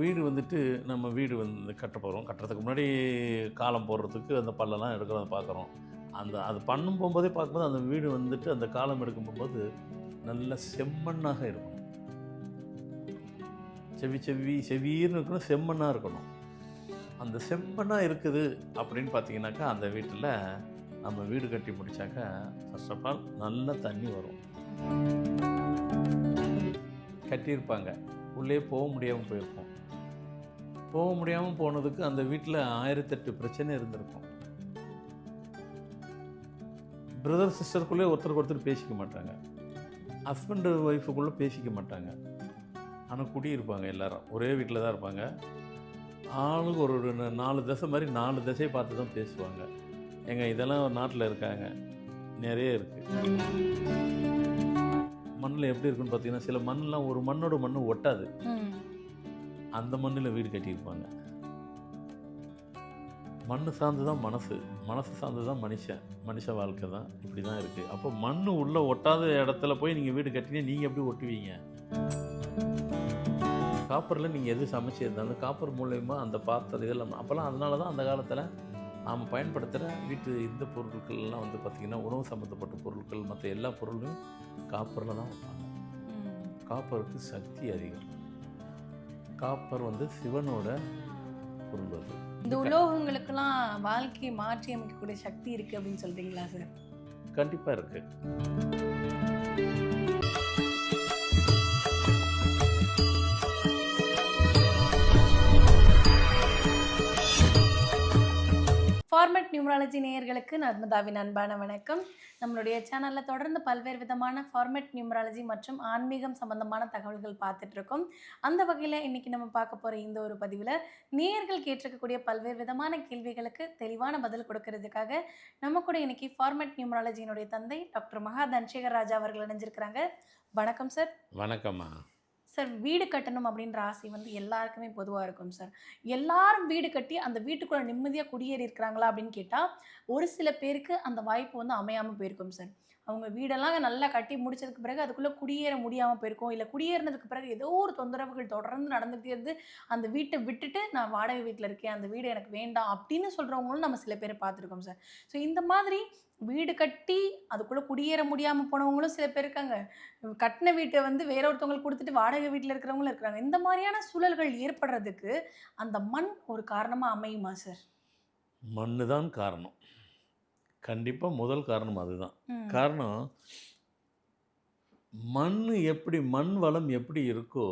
வீடு வந்துட்டு நம்ம வீடு வந்து கட்ட போகிறோம். கட்டுறதுக்கு முன்னாடி காலம் போடுறதுக்கு அந்த பல்லெல்லாம் எடுக்கிறத பார்க்குறோம். அது பண்ணும் போகும்போதே பார்க்கும்போது அந்த வீடு வந்துட்டு அந்த காலம் எடுக்கும் போகும்போது நல்ல செம்மண்ணாக இருக்கணும். செவீர்னு இருக்கணும், செம்மண்ணா இருக்கணும். அந்த செம்மண்ணா இருக்குது அப்படின்னு பார்த்தீங்கன்னாக்கா, அந்த வீட்டில நம்ம வீடு கட்டி முடிச்சாக்கா, ஃபர்ஸ்ட் ஆஃப் ஆல் நல்ல தண்ணி வரும். கட்டியிருப்பாங்க. உள்ளே போக முடியாம போயிருக்கும். போக முடியாமல் போனதுக்கு அந்த வீட்டில் 1008 பிரச்சனை இருந்திருக்கும். பிரதர் சிஸ்டருக்குள்ளே ஒருத்தருக்கு ஒருத்தர் பேசிக்க மாட்டாங்க. ஹஸ்பண்டு ஒய்ஃபுக்குள்ளே பேசிக்க மாட்டாங்க. ஆனால் குடியிருப்பாங்க எல்லாரும். ஒரே வீட்டில் தான் இருப்பாங்க. ஆளுக்கு ஒரு 4 திசை மாதிரி 4 திசையை பார்த்து தான் பேசுவாங்க. ஏங்க இதெல்லாம் ஒரு நாட்டில் இருக்காங்க. நிறைய இருக்குது. மண்ணில் எப்படி இருக்குன்னு பார்த்தீங்கன்னா, சில மண்ணெலாம் ஒரு மண்ணோட மண்ணு ஒட்டாது. அந்த மண்ணில் வீடு கட்டியிருப்பாங்க. மண் சார்ந்து தான் மனசு, மனசு சார்ந்து தான் மனுஷ வாழ்க்கை தான் இப்படி தான் இருக்குது. அப்போ மண் உள்ளே ஒட்டாத இடத்துல போய் நீங்கள் வீடு கட்டினீங்க, நீங்கள் எப்படி ஒட்டுவீங்க? காப்பரில் நீங்கள் எது சமைச்சிருந்தாலும் அந்த காப்பர் மூலயமா அந்த பாத்திரம் இதெல்லாம் அப்போல்லாம் அதனால தான் அந்த காலத்தில் நாம் பயன்படுத்துகிற வீட்டு இந்த பொருட்கள்லாம் வந்து பார்த்திங்கன்னா, உணவு சம்மந்தப்பட்ட பொருட்கள் மற்ற எல்லா பொருளும் காப்பரில் தான் வைப்பாங்க. காப்பருக்கு சக்தி அதிகம். காப்பர் வந்து சிவனோட பொருள். அது இந்த உலோகங்களுக்கெல்லாம் வாழ்க்கையை மாற்றி அமைக்கக்கூடிய சக்தி இருக்கு அப்படின்னு சொல்றீங்களா சார்? கண்டிப்பாக இருக்கு. ஃபார்மேட் நியூமராலஜி நேயர்களுக்கு நர்மதாவின் அன்பான வணக்கம். நம்மளுடைய சேனலில் தொடர்ந்து பல்வேறு விதமான ஃபார்மேட் நியூமராலஜி மற்றும் ஆன்மீகம் சம்பந்தமான தகவல்கள் பார்த்துட்டு இருக்கோம். அந்த வகையில் இன்னைக்கு நம்ம பார்க்க போகிற இந்த ஒரு பதிவில் நேயர்கள் கேட்டிருக்கக்கூடிய பல்வேறு விதமான கேள்விகளுக்கு தெளிவான பதில் கொடுக்கறதுக்காக நம்ம கூட இன்னைக்கு ஃபார்மேட் நியூமராலஜியினுடைய தந்தை டாக்டர் மகா தன்சேகர் ராஜா அவர்கள் இணைஞ்சிருக்கிறாங்க. வணக்கம் சார். வணக்கம்மா. சார், வீடு கட்டணும் அப்படின்ற ஆசை வந்து எல்லாருக்குமே பொதுவாக இருக்கும் சார். எல்லாரும் வீடு கட்டி அந்த வீட்டுக்குள்ளே நிம்மதியாக குடியேறி இருக்கிறாங்களா அப்படின்னு கேட்டால் ஒரு சில பேருக்கு அந்த வாய்ப்பு வந்து அமையாமல் போயிருக்கும் சார். அவங்க வீடெல்லாம் நல்லா கட்டி முடிச்சதுக்கு பிறகு அதுக்குள்ளே குடியேற முடியாமல் போயிருக்கும். இல்லை குடியேறினதுக்கு பிறகு ஏதோ ஒரு தொந்தரவுகள் தொடர்ந்து நடந்துகிட்டே இருந்து அந்த வீட்டை விட்டுட்டு நான் வாடகை வீட்டில் இருக்கேன், அந்த வீடு எனக்கு வேண்டாம் அப்படின்னு சொல்கிறவங்களும் நம்ம சில பேரை பார்த்துருக்கோம் சார். ஸோ இந்த மாதிரி வீடு கட்டி அதுக்குள்ளே குடியேற முடியாமல் போனவங்களும் சில பேர் இருக்காங்க. கட்டின வீட்டை வந்து வேற ஒருத்தவங்களுக்கு கொடுத்துட்டு வாடகை வீட்டில் இருக்கிறவங்களும் இருக்கிறாங்க. இந்த மாதிரியான சூழல்கள் ஏற்படுறதுக்கு அந்த மண் ஒரு காரணமாக அமையுமா சார்? மண்ணு தான் காரணம். கண்டிப்பாக முதல் காரணம் அதுதான். காரணம், மண் வளம் எப்படி இருக்கோ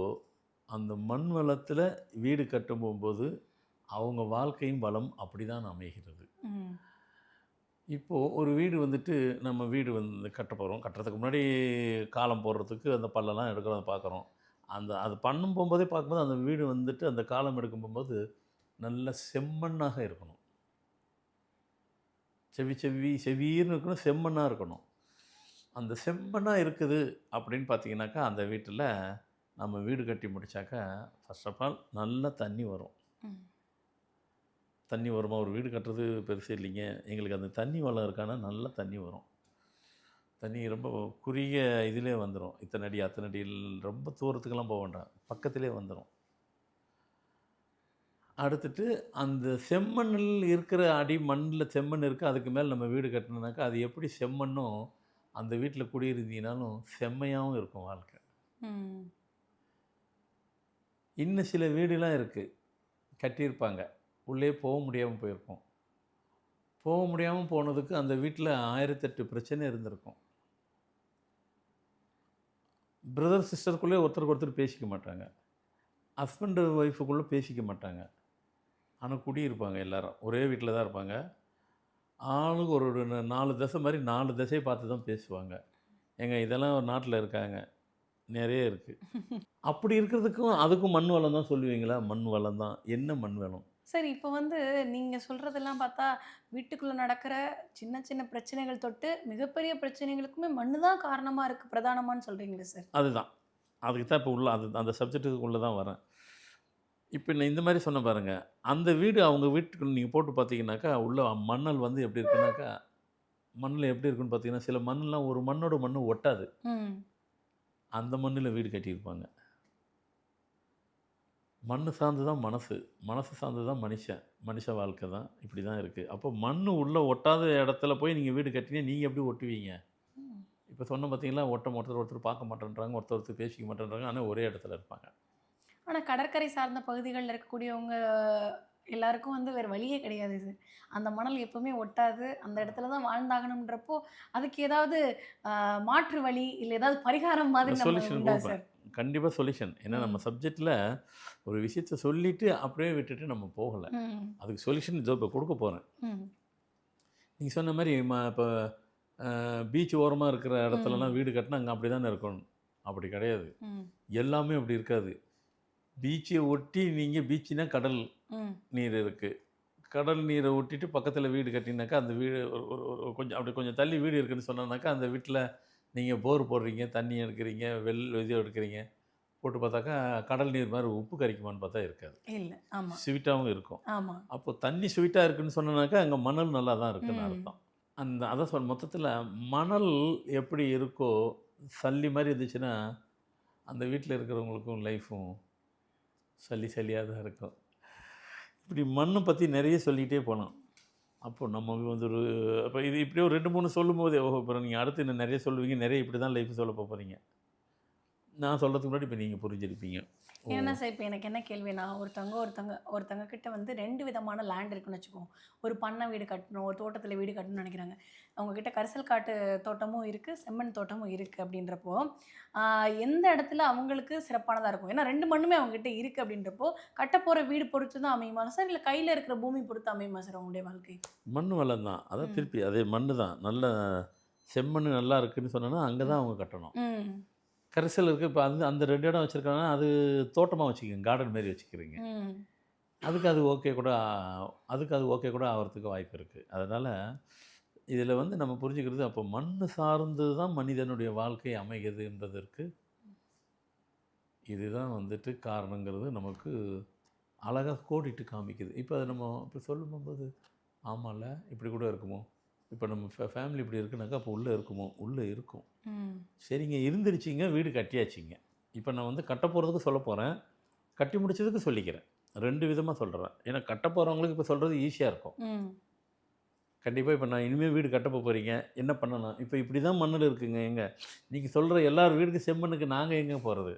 அந்த மண் வளத்தில் வீடு கட்டும் போகும்போது அவங்க வாழ்க்கையும் வளம் அப்படி தான் அமைகிறது. இப்போது ஒரு வீடு வந்துட்டு நம்ம வீடு வந்து கட்ட போகிறோம். கட்டுறதுக்கு முன்னாடி காலம் போடுறதுக்கு அந்த பல்லெல்லாம் எடுக்கிறத பார்க்குறோம். அது பண்ணும் போகும்போதே பார்க்கும்போது அந்த வீடு வந்துட்டு அந்த காலம் எடுக்கும் போகும்போது நல்ல செம்மண்ணாக இருக்கணும். செவீர்னு இருக்கணும், செம்மண்ணாக இருக்கணும். அந்த செம்மண்ணாக இருக்குது அப்படின்னு பார்த்தீங்கன்னாக்கா, அந்த வீட்டில் நம்ம வீடு கட்டி முடித்தாக்கா ஃபர்ஸ்ட் ஆஃப் ஆல் நல்ல தண்ணி வரும். தண்ணி வருமா? ஒரு வீடு கட்டுறது பெருசு இல்லைங்க. எங்களுக்கு அந்த தண்ணி வளம் இருக்கானா நல்ல தண்ணி வரும். தண்ணி ரொம்ப குறுகிய இதிலே வந்துடும். இத்தனை அடி அத்தனை அடி ரொம்ப தூரத்துக்கெல்லாம் போக வேண்டாம், பக்கத்திலே வந்துடும். அடுத்துட்டு அந்த செம்மண்ணில் இருக்கிற அடி மண்ணில் செம்மண் இருக்குது, அதுக்கு மேலே நம்ம வீடு கட்டணுனாக்கா அது எப்படி செம்மண்ணும் அந்த வீட்டில் குடியிருந்தீங்கனாலும் செம்மையாகவும் இருக்கும் வாழ்க்கை. இன்னும் சில வீடுலாம் இருக்குது, கட்டியிருப்பாங்க, உள்ளே போக முடியாமல் போயிருக்கும். போக முடியாமல் போனதுக்கு அந்த வீட்டில் 1008 பிரச்சனை இருந்திருக்கும். பிரதர் சிஸ்டருக்குள்ளே ஒருத்தருக்கு ஒருத்தர் பேசிக்க மாட்டாங்க. ஹஸ்பண்டு ஒய்ஃபுக்குள்ளே பேசிக்க மாட்டாங்க. ஆனால் குடியிருப்பாங்க எல்லாரும். ஒரே வீட்டில் தான் இருப்பாங்க. ஆளுக்கு ஒரு 4 திசை மாதிரி 4 திசையை பார்த்து தான் பேசுவாங்க. ஏங்க இதெல்லாம் ஒரு நாட்டில் இருக்காங்க. நிறைய இருக்குது. அப்படி இருக்கிறதுக்கும் அதுக்கும் மண் வளம் தான் சொல்லுவீங்களா? மண் வளம் தான். என்ன மண் வளம்? சரி, இப்போ வந்து நீங்கள் சொல்கிறதெல்லாம் பார்த்தா வீட்டுக்குள்ளே நடக்கிற சின்ன சின்ன பிரச்சனைகள் தொட்டு மிகப்பெரிய பிரச்சனைகளுக்குமே மண்ணு தான் காரணமாக இருக்குது பிரதானமானு சொல்கிறீங்களே சார்? அதுதான். அதுக்கு தான் இப்போ உள்ள அந்த சப்ஜெக்ட்டுக்கு உள்ளே தான் வரேன். இப்போ நான் இந்த மாதிரி சொன்ன பாருங்கள், அந்த வீடு அவங்க வீட்டுக்குள்ள நீங்கள் போட்டு பார்த்தீங்கன்னாக்கா உள்ள மண்ணல் வந்து எப்படி இருக்குன்னாக்கா, மண்ணில் எப்படி இருக்குன்னு பார்த்தீங்கன்னா, சில மண்ணெலாம் ஒரு மண்ணோட மண்ணு ஒட்டாது. அந்த மண்ணில் வீடு கட்டியிருப்பாங்க. மண் சார்ந்து தான் மனசு, மனசு சார்ந்து தான் மனுஷன். மனுஷ வாழ்க்கை தான் இப்படி தான் இருக்குது. அப்போ மண் உள்ள ஒட்டாத இடத்துல போய் நீங்கள் வீடு கட்டினீங்க, நீங்கள் எப்படி ஒட்டுவீங்க? ம். இப்போ சொன்ன பார்த்தீங்களா, ஒருத்தர் ஒருத்தர் பார்க்க மாட்டேன்றாங்க, ஒருத்தர் பேசிக்க மாட்டேன்றாங்க, ஆனால் ஒரே இடத்துல இருப்பாங்க. ஆனா கடற்கரை சார்ந்த பகுதிகள்ல இருக்கக்கூடியவங்க எல்லாருக்கும் வந்து வேற வழியே கிடையாது இது. அந்த மணல் எப்பவுமே ஒட்டாது. அந்த இடத்துல தான் வாழ்ந்தாகணும்ன்றப்போ, அதுக்கு ஏதாவது மாற்று வழி, இல்ல ஏதாவது பரிகாரம் மாதிரி நம்ம சொல்யூஷன் உண்டா குடுப்பேன். சார்? கண்டிப்பா சொல்யூஷன். ஏன்னா நம்ம ம். சப்ஜெக்ட்ல ஒரு விஷயத்த சொல்லிட்டு அப்படியே விட்டுட்டு நம்ம போகல. ம். அதுக்கு சொல்யூஷன் இதோ இப்போ குடுக்க போறேன். ம். நீங்க சொன்ன மாரி இப்போ பீச் ஓரமா இருக்கிற இடத்துலலாம் ம். வீடு கட்டினா அங்க அப்படி தானே இருக்கணும். அப்படி கிடையாது. ம். எல்லாமே அப்படி இருக்காது. பீச்சை ஒட்டி நீங்க பீச்னா கடல் ம். நீர் இருக்கு. கடல் நீரை ஒட்டிட்டு பக்கத்துல வீடு கட்டினாக்கா, அந்த வீடு ஒரு ஒரு ஒரு கொஞ்சம் அப்படி கொஞ்சம் தள்ளி வீடு இருக்குன்னு சொன்னோம்னாக்கா, அந்த வீட்ல நீங்க போர் போடுறீங்க, தண்ணி எடுக்கிறீங்க, இது எடுக்கிறீங்க. போட்டு பார்த்தாக்கா, கடல் நீர் மாரி உப்பு கரிக்குமான்னு பார்த்தா இருக்காது. இல்ல. ஆமா. ஸ்வீட்டாவும் இருக்கும். ஆமா. அப்போ தண்ணி ஸ்வீட்டா இருக்குன்னு சொன்னோம்னாக்கா, அங்க மணல் நல்லா தான் இருக்குன்னு ம். அர்த்தம். அதான் மொத்தத்தில மணல் எப்படி இருக்கோ, சல்லி மாரி இருந்துச்சுன்னா, அந்த வீட்ல இருக்கிறவங்களுக்கும் லைஃபும் சல்லி சல்லியா தான் இருக்கும். இப்படி மண்ண பத்தி நெறைய சொல்லிக்கிட்டே போலாம். அப்போ நம்ம வந்து ஒரு அப்ப இது இப்படியே ஒரு 2, 3 சொல்லும்போதே, ஓஹோ! அப்புறம் நீங்க அடுத்து இன்னும் நெறைய சொல்லுவீங்க. நெறைய இப்படி தான் லைஃப் சொல்ல போறீங்க. நான் சொல்றதுக்கு முன்னாடி இப்ப நீங்க புரிஞ்சிருப்பீங்க. ஓ! ஏன்னா சார், இப்ப எனக்கு என்ன கேள்வினா, ஒருத்தங்க கிட்ட வந்து 2 விதமான லேண்ட் இருக்குன்னு வச்சுக்குவோம். ஒரு பண்ணை வீடு கட்டணும், ஒரு தோட்டத்தில வீடு கட்டணும்னு நெனைக்கிறாங்க. அவங்க கிட்ட கரிசல் காட்டு தோட்டமும் இருக்கு, செம்மண் தோட்டமும் இருக்கு அப்படின்றப்போ, ஆ எந்த இடத்துல அவங்களுக்கு சிறப்பானதா இருக்கும்? ஏன்னா 2 மண்ணுமே அவங்க கிட்ட இருக்கு அப்படின்றப்போ, கட்டப்போற வீடு பொறுத்து தான் அமையுமா சார்? இல்ல கையில இருக்கிற பூமி பொறுத்து அமையுமா சார் அவங்களுடைய வாழ்க்கை? மண் வளம் தான். அதான் ம். திருப்பி அதே மண்ணு தான். நல்ல செம்மண்ணு நல்லா இருக்குன்னு சொன்னோன்னா, அங்க ம். தான் அவங்க கட்டணும். ம். கரிசல் இருக்கு. இப்ப அந்த அந்த 2 இடம் வச்சிருக்காங்கன்னா, அது தோட்டமா வச்சுக்கங்க. கார்டன் மாரி வச்சுக்கிறீங்க. ம். அதுக்கு அது ஓகே கூட அதுக்கு அது ஓகே கூட ஆவறதுக்கு வாய்ப்பு இருக்கு. அதனால, இதில வந்து நம்ம புரிஞ்சுக்கிறது, அப்போ மண்ணு சார்ந்து தான் மனிதனுடைய வாழ்க்கை அமைகிறது என்பதற்கு, இதுதான் வந்துட்டு காரணங்கிறது நமக்கு அழகா கோடிட்டு காமிக்குது. இப்ப அத நம்ம இப்ப சொல்லும்போது, ஆமால்ல, இப்படி கூட இருக்குமோ? இப்ப நம்ம ஃபேமிலி இப்படி இருக்குனாக்கா, அப்போ உள்ள இருக்குமோ? உள்ள இருக்கும். ம். சரிங்க, இருந்துருச்சுங்க, வீடு கட்டியாச்சுங்க. இப்ப நான் வந்து கட்டப்போறதுக்கு சொல்லப்போறேன். கட்டி முடிச்சதுக்கு சொல்லிக்கிறேன். 2 விதமா சொல்றேன். ஏன்னா கட்டப்போறவங்களுக்கு இப்ப சொல்றது ஈஸியா இருக்கும். ம். கண்டிப்பா இப்ப நான் இனிமே வீடு கட்டப்போ போறீங்க. என்ன பண்ணலாம்? இப்ப இப்படி தான் மண்ணுல இருக்குங்க. ஏங்க, நீங்க சொல்ற எல்லார் வீட்டுக்கும் செம்மண்ணுக்கு நாங்க எங்க போறது?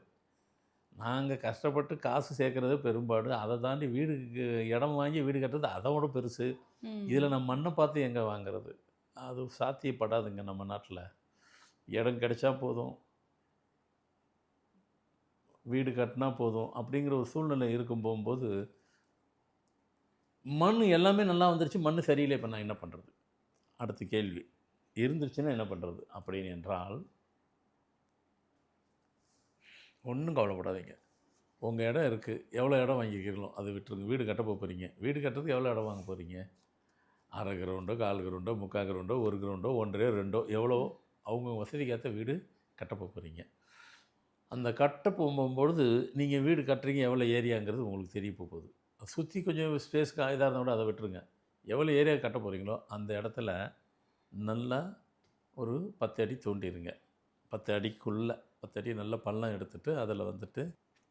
நாங்க கஷ்டப்பட்டு காசு சேர்க்கறது பெரும்பாடு. அத தாண்டி வீடுக்கு இடம் வாங்கி வீடு கட்டுறது அதோட பெருசு. ம். இதுல நான் மண்ண பார்த்து எங்க வாங்குறது? அது சாத்தியப்படாதுங்க நம்ம நாட்ல. இடம் கிடைச்சா போதும், வீடு கட்டினா போதும் அப்படிங்கிற ஒரு சூழ்நிலை இருக்கும் போகும்போது, மண் எல்லாமே நல்லா வந்துருச்சு, மண் சரியில்லை. இப்ப நான் என்ன பண்றது? அடுத்த கேள்வி. இருந்துருச்சுன்னா என்ன பண்றது? அப்படின்னு என்றால், ஒண்ணும் கவலைப்படாதீங்க. உங்க இடம் இருக்கு. எவ்வளோ இடம் வாங்கிக்கிறீங்களோ அத விட்டுருங்க. வீடு கட்ட போறீங்க. வீடு கட்டுறதுக்கு எவ்வளோ இடம் வாங்க போறீங்க? 1/2 கிரவுண்டோ, 1/4 கிரவுண்டோ, 3/4 கிரவுண்டோ, 1 கிரவுண்டோ, 1 1/2 2 எவ்வளவோ அவங்க வசதிக்கு ஏத்த வீடு கட்ட போறீங்க. அந்த கட்ட போகும்பொழுது, நீங்க வீடு கட்டுறீங்க எவ்வளோ ஏரியாங்கிறது உங்களுக்கு தெரிய போகுது. சுத்தி கொஞ்சம் ஸ்பேஸ்க்கு இதா இருந்தா கூட அத விட்டுருங்க. எவ்வளோ ஏரியா கட்ட போறீங்களோ, அந்த இடத்துல நல்லா ஒரு 10 அடி தோண்டிருங்க. 10 அடிக்குள்ள 10 அடி நல்ல பள்ளம் எடுத்துட்டு, அதில வந்துட்டு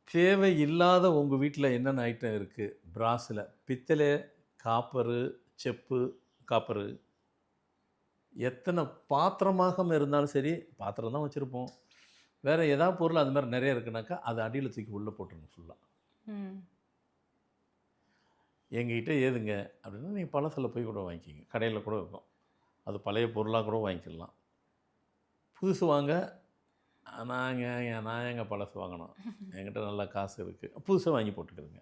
தேவையில்லாத உங்க வீட்ல என்னென்ன ஐட்டம் இருக்கு? பிராஸ்ல பித்தளை, காப்பரு, செப்பு, காப்பரு எத்தனை பாத்திரமாக இருந்தாலும் சரி, பாத்திரம் தான் வச்சிருப்போம். வேற ஏதாவது பொருள் அது மாரி நெறைய இருக்குனாக்கா, அத அடியில தூக்கி உள்ள போட்டுருங்க ஃபுல்லா. ம். எங்ககிட்ட ஏதுங்க அப்படின்னா, நீங்க பழசுல போய் கூட வாங்கிக்கங்க. கடையில கூட இருக்கும். அது பழைய பொருளா கூட வாங்கிக்கலாம். புதுசு வாங்க நான் ஏங்க பழசு வாங்கணும்? என்கிட்ட நல்லா காசு இருக்கு. புதுசா வாங்கி போட்டுக்கிறங்க.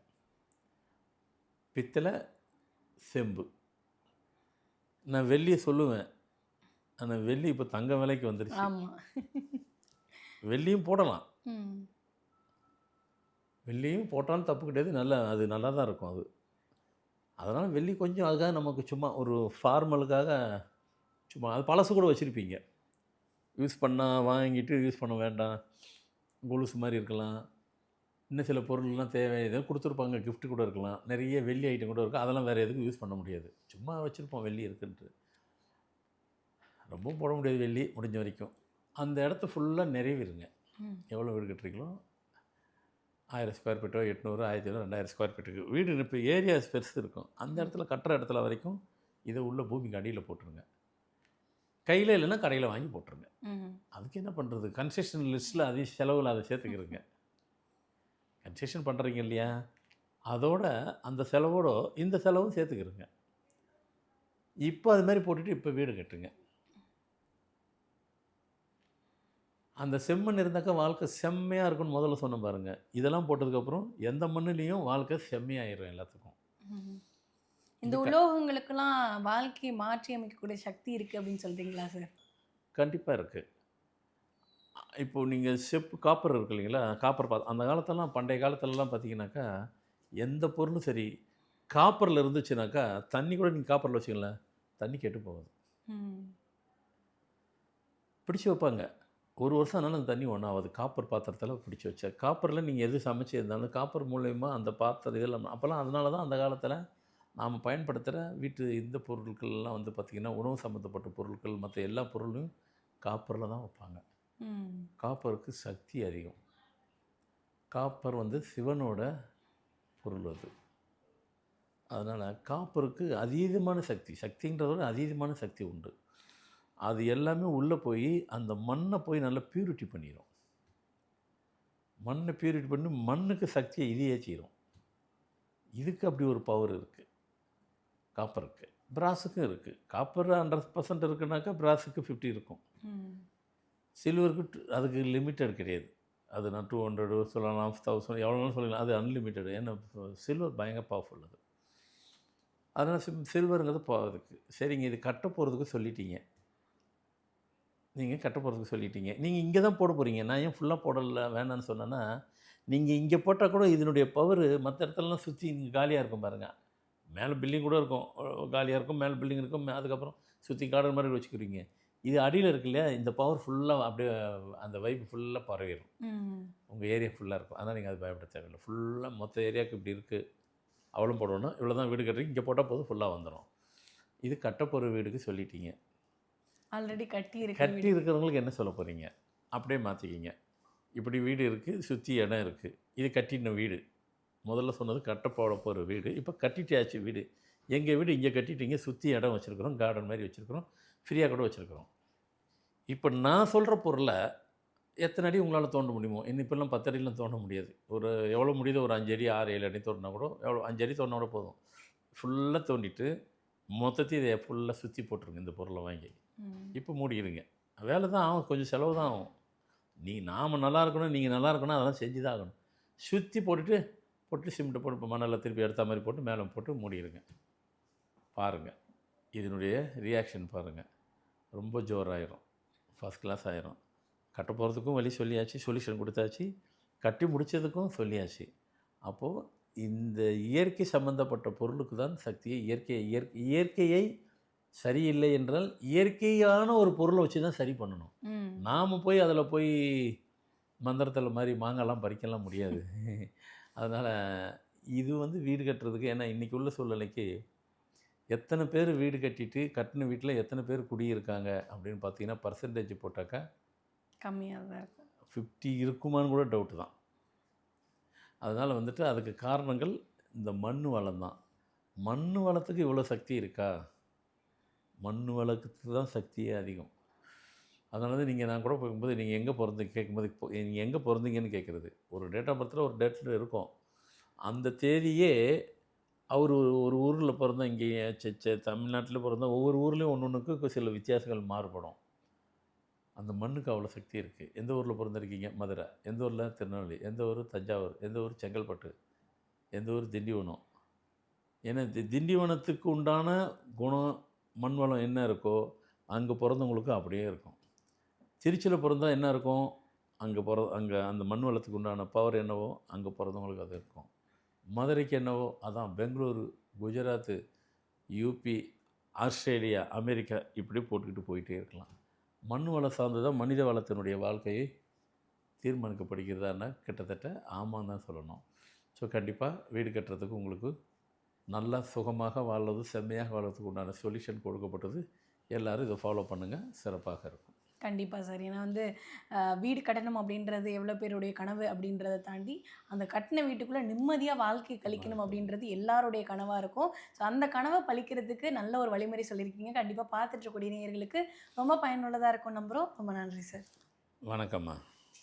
பித்தளை, செம்பு. நான் வெள்ளிய சொல்லுவேன். ஆனா வெள்ளி இப்ப தங்க விலைக்கு வந்துருச்சு. ஆமா. வெள்ளியும் போடலாம். ம். வெள்ளியும் போட்டாலும் தப்பு கிடையாது. அது நல்லா தான் இருக்கும் அது. அதனால வெள்ளி கொஞ்சம் அதுக்காக நமக்கு சும்மா ஒரு ஃபார்மலுக்காக சும்மா அது பழசு கூட வச்சிருப்பீங்க. யூஸ் பண்ணா வாங்கிட்டு யூஸ் பண்ண வேண்டாம். கொலுசு மாரி இருக்கலாம். இன்னும் சில பொருள்லாம் தேவை ஏதோ குடுத்துருப்பாங்க. கிஃப்ட் கூட இருக்கலாம். நெறைய வெள்ளி ஐட்டம் கூட இருக்கும். அதெல்லாம் வேற எதுக்கும் யூஸ் பண்ண முடியாது. சும்மா வச்சிருப்போம் வெள்ளி இருக்குன்ட்டு. ரொம்பவும் போட முடியாது வெள்ளி முடிஞ்ச வரைக்கும். அந்த இடத்த ஃபுல்லா நிறைவிருங்க. ம். எவ்வளோ வீடு கட்டுறீங்களோ, 1000 ஸ்கொயர் ஃபீட்டோ 800 1500 2000 ஸ்கொயர் ஃபீட்டுக்கு வீடு இப்போ ஏரியாஸ் பெருசு இருக்கும். அந்த இடத்துல கட்டுற இடத்துல வரைக்கும் இதை உள்ள பூமிக்கு அடியில் போட்டுருங்க. கையில் இல்லைன்னா கடையில் வாங்கி போட்டுருங்க. அதுக்கு என்ன பண்ணுறது, கன்ஸ்ட்ரக்ஷன் லிஸ்ட்டில் அதையும் செலவில் அதை சேர்த்துக்கிறதுங்க. கன்ஸ்ட்ரக்ஷன் பண்ணுறீங்க இல்லையா, அதோட அந்த செலவோட இந்த செலவும் சேர்த்துக்கிறதுங்க. இப்போ அது மாதிரி போட்டுட்டு இப்போ வீடு கட்டுங்க. அந்த செம்மண் இருந்தாக்கா வாழ்க்கை செம்மையாக இருக்கும்னு முதல்ல சொன்ன பாருங்கள். இதெல்லாம் போட்டதுக்கப்புறம் எந்த மண்ணுலேயும் வாழ்க்கை செம்மையாயிரும் எல்லாத்துக்கும். இந்த உலோகங்களுக்கெல்லாம் வாழ்க்கையை மாற்றி அமைக்கக்கூடிய சக்தி இருக்குது அப்படின்னு சொல்கிறீங்களா சார்? கண்டிப்பாக இருக்குது. இப்போது நீங்கள் காப்பர் இருக்கு இல்லைங்களா, காப்பர் அந்த காலத்தெல்லாம் பண்டைய காலத்துலலாம் பார்த்தீங்கன்னாக்கா எந்த பொருளும் சரி காப்பரில் இருந்துச்சுனாக்கா தண்ணி கூட நீங்கள் காப்பரில் வச்சுங்களேன், தண்ணி கெட்டு போகாது. பிடிச்சி வைப்பாங்க. ஒரு வருஷம் ஆனாலும் அந்த தண்ணி ஒன்றாவது காப்பர் பாத்திரத்தில் பிடிச்சி வச்ச. காப்பரில் நீங்கள் எது சமைச்சு இருந்தாலும் காப்பர் மூலயமா அந்த பாத்திரம் இதெல்லாம் அப்போல்லாம் அதனால தான் அந்த காலத்தில் நாம் பயன்படுத்துகிற வீட்டு இந்த பொருட்கள்லாம் வந்து பார்த்திங்கன்னா உணவு சம்மந்தப்பட்ட பொருட்கள் மற்ற எல்லா பொருளும் காப்பரில் தான் வைப்பாங்க. காப்பருக்கு சக்தி அதிகம். காப்பர் வந்து சிவனோட பொருள் அது. அதனால் காப்பருக்கு அதீதமான சக்தின்றதோட அதீதமான சக்தி உண்டு. அது எல்லாமே உள்ளே போய் அந்த மண்ணை போய் நல்லா பியூரிட்டி பண்ணிடும். மண்ணை பியூரிட்டி பண்ணி மண்ணுக்கு சக்தியை இது ஏற்றிடும். இதுக்கு அப்படி ஒரு பவர் இருக்குது காப்பருக்கு. பிராஸுக்கும் இருக்குது. காப்பர் 100% இருக்குனாக்கா பிராஸுக்கு 50 இருக்கும். சில்வருக்கு அதுக்கு லிமிட்டட் கிடையாது. அது நான் 200 சொல்லலாம், 1000 எவ்வளோனாலும் சொல்லலாம். அது அன்லிமிட்டடு. ஏன்னா சில்வர் பயங்கர பவர்ஃபுல் அது. அதனால் சில்வருங்கிறது அதுக்கு சரிங்க. இது கட்ட போகிறதுக்கு சொல்லிட்டீங்க, நீங்கள் கட்ட போகிறதுக்கு சொல்லிட்டீங்க. நீங்கள் இங்கே தான் போட போகிறீங்க. நான் ஏன் ஃபுல்லாக போடலை வேணான்னு சொன்னேன்னா, நீங்கள் இங்கே போட்டால் கூட இதனுடைய பவர் மற்ற இடத்துலலாம் சுற்றி இங்கே காலியாக இருக்கும் பாருங்கள். மேலே பில்டிங் கூட இருக்கும், காலியாக இருக்கும். மேலே பில்டிங் இருக்கும். அதுக்கப்புறம் சுற்றி கார்டன் மாதிரி வச்சுக்கிறீங்க. இது அடியில் இருக்கு இல்லையா, இந்த பவர் ஃபுல்லாக அப்படியே அந்த வைப்பு ஃபுல்லாக பரவிடும். உங்கள் ஏரியா ஃபுல்லாக இருக்கும். அதனால் நீங்கள் அது பயப்பட தேவையில்லை. ஃபுல்லாக மொத்த ஏரியாவுக்கு இப்படி இருக்குது, அவ்வளோ போடணும், இவ்வளோ தான் வீடு கட்டுறீங்க, இங்கே போட்டால் போதும் ஃபுல்லாக வந்துடும். இது கட்டப்போகிற வீடுக்கு சொல்லிட்டீங்க. ஆல்ரெடி கட்டி இருக்கிறவங்களுக்கு என்ன சொல்ல போகிறீங்க, அப்படியே மாற்றிக்கிங்க. இப்படி வீடு இருக்குது, சுற்றி இடம் இருக்குது, இது கட்டின வீடு. முதல்ல சொன்னது கட்ட போகிற வீடு. இப்போ கட்டிட்டாச்சு வீடு. எங்கள் வீடு இங்கே கட்டிட்டீங்க, சுற்றி இடம் வச்சுருக்குறோம், கார்டன் மாதிரி வச்சுருக்குறோம், ஃப்ரீயாக கூட வச்சுருக்குறோம். இப்போ நான் சொல்கிற பொருளை எத்தனை அடி உங்களால் தோண்ட முடியுமோ, இன்னும் இப்போல்லாம் 10 அடிலாம் தோண்ட முடியாது. ஒரு எவ்வளோ முடியுதோ ஒரு 5 அடி 6 7 அடி தோண்டினா கூட எவ்வளோ 5 அடி தோண்டினா கூட போதும். ஃபுல்லாக தோண்டிட்டு மொத்தத்தையும் இதை ஃபுல்லாக சுற்றி போட்டுருங்க இந்த பொருளை வாங்கி. இப்போ மூடிடுங்க. வேலை தான் ஆகும், கொஞ்சம் செலவு தான் ஆகும். நாம் நல்லா இருக்கணும், நீங்கள் நல்லா இருக்கணும், அதெல்லாம் செஞ்சு தான் ஆகணும். சுற்றி போட்டு சிமெண்ட்டை போட்டு இப்போ மணலில் திருப்பி எடுத்த மாதிரி போட்டு மேலே போட்டு மூடிடுங்க. பாருங்கள், இதனுடைய ரியாக்ஷன் பாருங்கள். ரொம்ப ஜோராயிரும், ஃபஸ்ட் கிளாஸ் ஆயிரும். கட்ட போகிறதுக்கும் வழி சொல்லியாச்சு, சொல்யூஷன் கொடுத்தாச்சு, கட்டி முடித்ததுக்கும் சொல்லியாச்சு. அப்போது இந்த இயற்கை சம்பந்தப்பட்ட பொருளுக்கு தான் சக்தியை இயற்கையை சரியில்லை என்றால் இயற்கையான ஒரு பொருளை வச்சு தான் சரி பண்ணணும். நாம் போய் அதில் போய் மந்திரத்தில் மாதிரி மாங்காய்லாம் பறிக்கலாம் முடியாது. அதனால் இது வந்து வீடு கட்டுறதுக்கு, ஏன்னா இன்றைக்கி உள்ள சூழ்நிலைக்கு எத்தனை பேர் வீடு கட்டிட்டு கட்டின வீட்டில் எத்தனை பேர் குடியிருக்காங்க அப்படின்னு பார்த்தீங்கன்னா பர்சன்டேஜ் போட்டாக்கா கம்மியாக தான் இருக்கும். 50 இருக்குமான்னு கூட டவுட்டு தான். அதனால் வந்துட்டு அதுக்கு காரணங்கள் இந்த மண் வளம் தான். மண் வளத்துக்கு இவ்வளோ சக்தி இருக்கா? மண் வளத்துக்கு தான் சக்தியே அதிகம். அதனால தான் நான் கூட போகும்போது நீங்கள் எங்கே பிறந்தீங்க கேட்கும்போது நீங்கள் எங்கே பிறந்தீங்கன்னு கேட்குறது. ஒரு டேட் ஆஃப் பர்த்தில் ஒரு டேட்டில் இருக்கும். அந்த தேதியே அவர் ஒரு ஊரில் பிறந்தா, இங்கே தமிழ்நாட்டில் பிறந்தா ஒவ்வொரு ஊர்லேயும் ஒன்றுக்கு சில வித்தியாசங்கள் மாறுபடும். அந்த மண்ணுக்கு அவ்வளோ சக்தி இருக்குது. எந்த ஊரில் பிறந்திருக்கீங்க? மதுரை. எந்த ஊரில்? திருநெல்வேலி. எந்த ஊர்? தஞ்சாவூர். எந்த ஊர்? செங்கல்பட்டு. எந்த ஊர்? திண்டிவனம். ஏன்னா திண்டிவனத்துக்கு உண்டான குணம் மண் வளம் என்ன இருக்கோ அங்கே பிறந்தவங்களுக்கு அப்படியே இருக்கும். திருச்சியில் பிறந்தா என்ன இருக்கும்? அங்கே அந்த மண் வளத்துக்கு உண்டான பவர் என்னவோ அங்கே பிறந்தவங்களுக்கு அது இருக்கும். மதுரைக்கு என்னவோ அதான். Bengaluru, Gujarat, UP, Australia, America, இப்படி போட்டுக்கிட்டு போயிட்டே இருக்கலாம். மண் வளம் சார்ந்து தான் மனித வளத்தினுடைய வாழ்க்கையை தீர்மானிக்கப்படுகிறதான்னா கிட்டத்தட்ட ஆமான்னு தான் சொல்லணும். ஸோ கண்டிப்பாக வீடு கட்டுறதுக்கு உங்களுக்கு நல்லா சுகமாக வாழ்வது, செம்மையாக வாழ்வதுக்கு உண்டான சொல்யூஷன் கொடுக்கப்பட்டது. எல்லோரும் இதை ஃபாலோ பண்ணுங்கள், சிறப்பாக இருக்கும். கண்டிப்பா சார். ஏன்னா வந்து வீடு கட்டணும் அப்படின்றது எவ்வளோ பேருடைய கனவு அப்படின்றத தாண்டி, அந்த கட்டின வீட்டுக்குள்ள நிம்மதியா வாழ்க்கை கழிக்கணும் அப்படின்றது எல்லாருடைய கனவா இருக்கும். ஸோ அந்த கனவ பழிக்கிறதுக்கு நல்ல ஒரு வழிமுறை சொல்லியிருக்கீங்க. கண்டிப்பா பார்த்துட்டு இருக்கக்கூடிய நேயர்களுக்கு ரொம்ப பயனுள்ளதா இருக்கும் நம்புறோம். ரொம்ப நன்றி சார். வணக்கம்மா.